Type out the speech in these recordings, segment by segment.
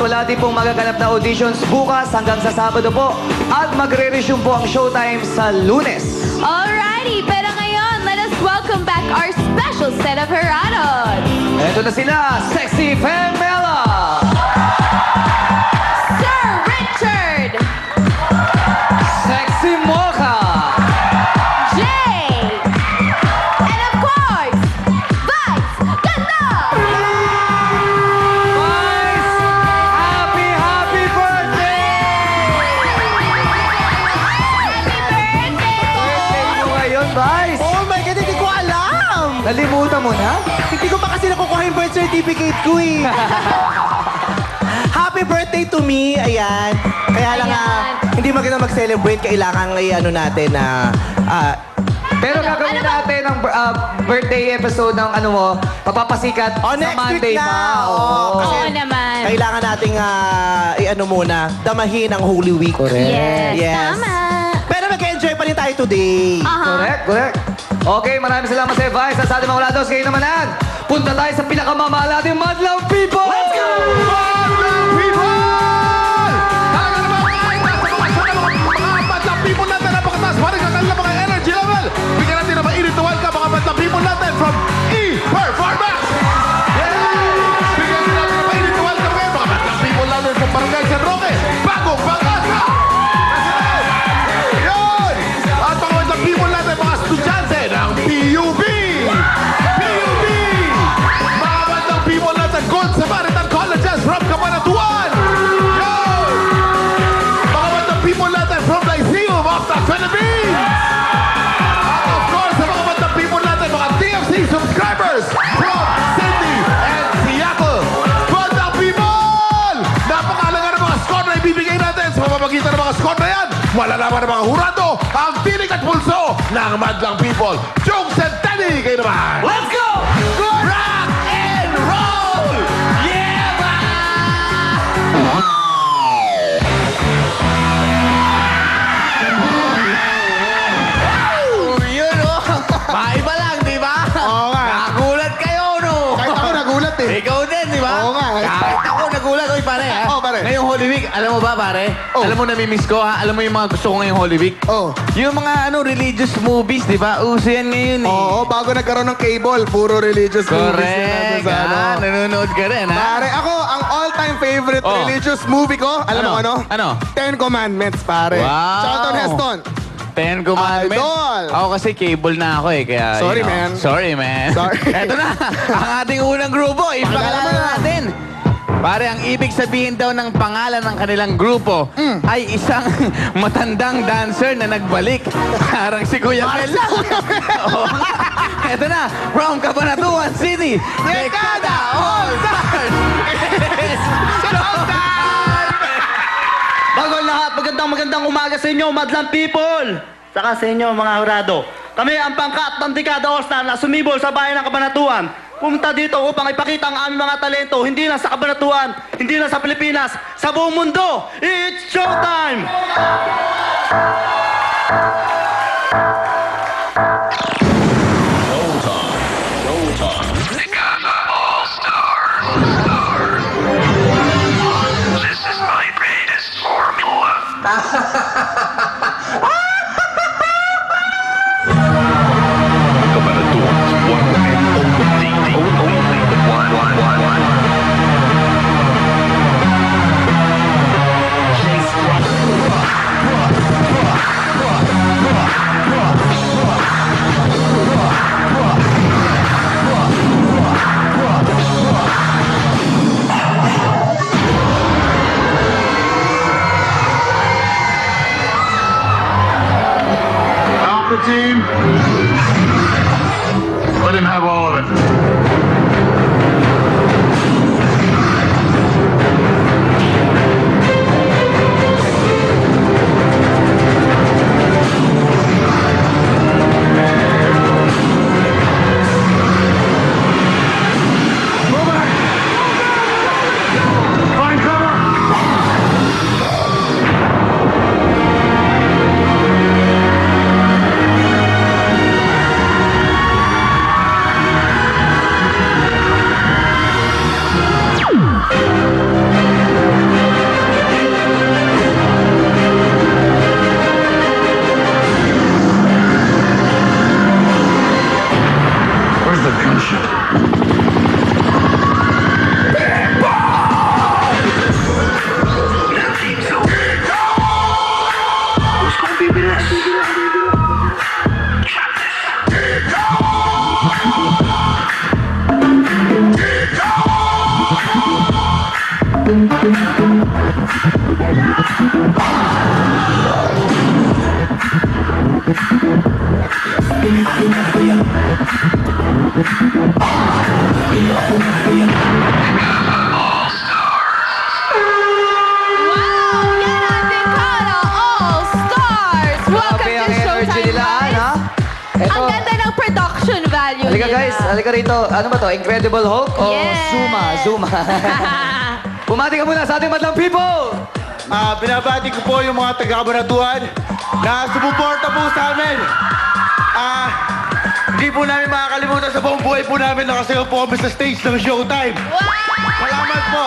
wala din pong magaganap na auditions bukas hanggang sa Sabado po. At magre-resume po ang showtime sa Lunes. Alrighty, pero ngayon, let us welcome back our special set of Herados. Ito na sila, Sexy Femela! Sir Richard! Sexy Mocha! Jay! And of course, Vice Ganda! Vice, happy birthday! Birthday mo ngayon, Vice! Oh my God, hindi ko alam! Nalimutan mo na? Hindi ko pa kasi nakukuha yung birth certificate ko eh. Happy birthday to me, ayan. Kaya lang hindi maganda mag-celebrate, kailangan ano natin na... Pero gagawin natin ang birthday episode ng ano mo, papapasikat sa next Monday week na! pa. Oo naman. Kailangan nating i-ano muna, damahin ang Holy Week. Correct. Yes, tama. Pero mag-enjoy pa rin tayo today. Correct. Okay, maraming salamat sa Vice. At sa ating mga lados, kayo naman yan. Punta tayo sa pinakamamahal nating Madlang People! Let's go! Madlang People! Talaga naman mga Madlang People natin. Napakataas pa rin kakal na mga energy level. Bigyan natin na mainit na welcome mga Madlang People natin from E-Performance! Bigyan natin na mainit na welcome ngayon mga Madlang People natin from Barangay San Roque. Bagong Pag-asa! Yun! At mga Madlang People natin, mga estudyante ng PUB! PUB! Mga Madlang People natin, Good Samaritan Colleges from Cabanatuan! Yun! Mga Madlang People natin from Lyceum of the Philippines! At of course, sa mga Madlang People natin, mga TFC subscribers from Sydney and Seattle! Madlang People! Napakalaga ng mga score na ibibigay natin sa pamamagitan ng mga score na yan. Malalaman ng mga hurado ang tinig at pulso ng Madlang People. Jokes and Teddy, kayo naman! Let's go! Rock and roll! Yeah, Yun, oh. Maiba lang, di ba? Oo nga. Nagulat kayo, no? Kahit ako nagulat eh. Ikaw din, di ba? Oo nga. Kahit ako nagulat. Oy, pare, ha? Oo, pare. Ngayong Holy Week, alam mo ba, pare? Oh. Alam mo, namimiss ko, ha? Alam mo yung mga gusto ko ngayong Holy Week? Oh. Yung mga, religious movies, di ba? Uso yan ngayon, eh. Oo, bago nagkaroon ng cable, puro religious movies na natin Correct. sa ano. Nanonood ka rin, ha? Pare, ako, ang all-time favorite Oh. religious movie ko, alam mo ano? Ano? Ten Commandments, pare. Wow. Charlton Heston. Ten Commandments. Idol. Ako kasi cable na ako eh, kaya... Sorry, man. Sorry, man. Sorry. Eto na, ang ating unang grupo. Ipakilala Pakilala na. natin. Pare, ang ibig sabihin daw ng pangalan ng kanilang grupo ay isang matandang dancer na nagbalik. Parang si Kuya Mel. Oo. Eto na, from Cabanatuan City, Dekada All Stars! Bago ang lahat, magandang umaga sa inyo, Madlang People! Saka sa inyo, mga hurado. Kami ang pangkat ng Dekada All-Star na sumibol sa bayan ng Cabanatuan. Pumunta dito upang ipakita ang aming mga talento, hindi lang sa Cabanatuan, hindi lang sa Pilipinas, sa buong mundo. It's showtime! Dekada All-Stars. This is my greatest formula. Cabanatuan's one and only one. Alpha team. Let him have all of it. Find cover! Wow! Yan ang Dekada All-Stars! Welcome Grabe to ang energy Showtime, nila, guys! ha? Ang Eto, ganda ng production value halika nila. guys, halika rito. Ano ba to? Incredible Hulk o Yes. Zuma? Pumati ka muna sa ating madlang people! Binabati ko po yung mga taga-kabanatuan na sumuporta po sa amin. Hindi po namin makakalimutan sa buong buhay po namin na kasi po kami sa stage ng Showtime. Salamat po.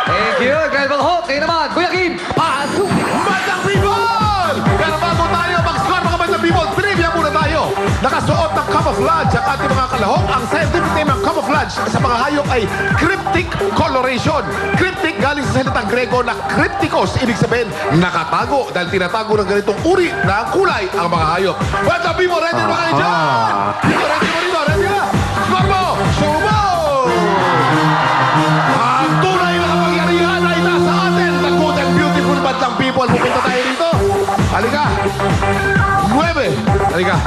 Thank you, Incredible Hulk. Kayo naman, Kuya Kim, pasok! Madlang people! Pero bago tayo mag-score mga madlang people, trivia muna tayo. Nakasuot ng camouflage ang ating mga kalahok. Ang scientific name ng camouflage sa mga hayop ay cryptic coloration. Cryptic galing sa salitang Grego na cryptikos. Ibig sabihin, nakatago dahil tinatago ng ganitong uri na kulay ang mga hayop. Madlang people, ready na ba kayo dyan? Dito, ready mo dito, ready na? Score mo! Show mo! Ang tunay na kapangyarihan ay nasa atin. The good and beautiful madlang people. Pupunta tayo dito. Halika. 9. Halika.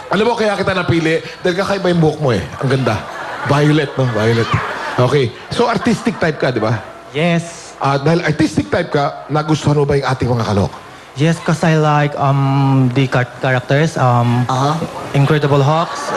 Alam mo, kaya kita napili dahil kakaiba yung buhok mo eh. Ang ganda. Violet, no? Violet. Okay. So, artistic type ka, di ba? Yes. Dahil artistic type ka, nagustuhan mo ba yung ating mga kalok? Yes, because I like the characters, Incredible Hawks,